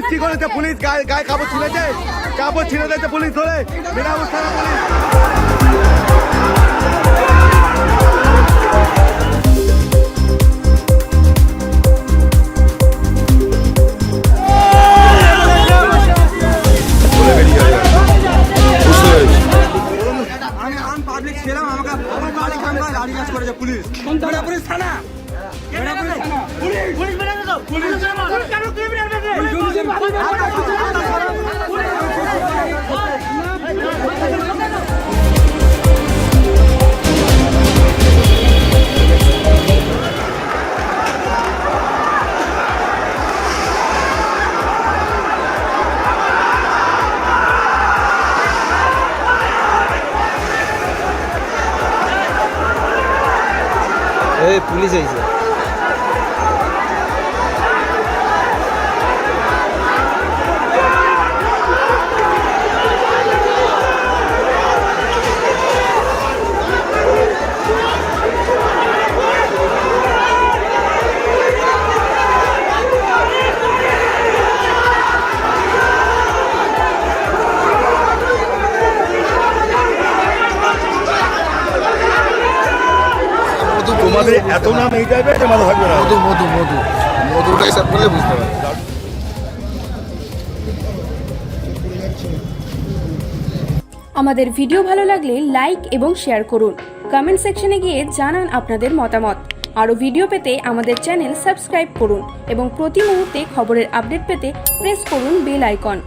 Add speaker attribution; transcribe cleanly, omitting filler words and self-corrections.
Speaker 1: কি করেছে পুলিশ? গায়ে কাপড় ছিঁড়েছে, কাপড় ছিঁড়ে দিয়েছে পুলিশ ধরে। মেরামত থানা পুলিশ।
Speaker 2: পাবলিক ছিলাম, আমাকে আমার বাড়ি কামরা গাড়ি কাজ করেছে পুলিশ। পুলিশ থানা,
Speaker 3: পুলিশ হয়েছে।
Speaker 1: তোমাদের এত নাম এই টাইপের, এটা ভালো থাকবে না।
Speaker 4: মধু মধু মধু মধুটা হিসাব করলে বুঝতে পারবে।
Speaker 5: আমাদের ভিডিও ভালো লাগলে লাইক এবং শেয়ার করুন। কমেন্ট সেকশনে গিয়ে জানান আপনাদের মতামত। আরও ভিডিও পেতে আমাদের চ্যানেল সাবস্ক্রাইব করুন এবং প্রতি মুহূর্তে খবরের আপডেট পেতে প্রেস করুন বেল আইকন।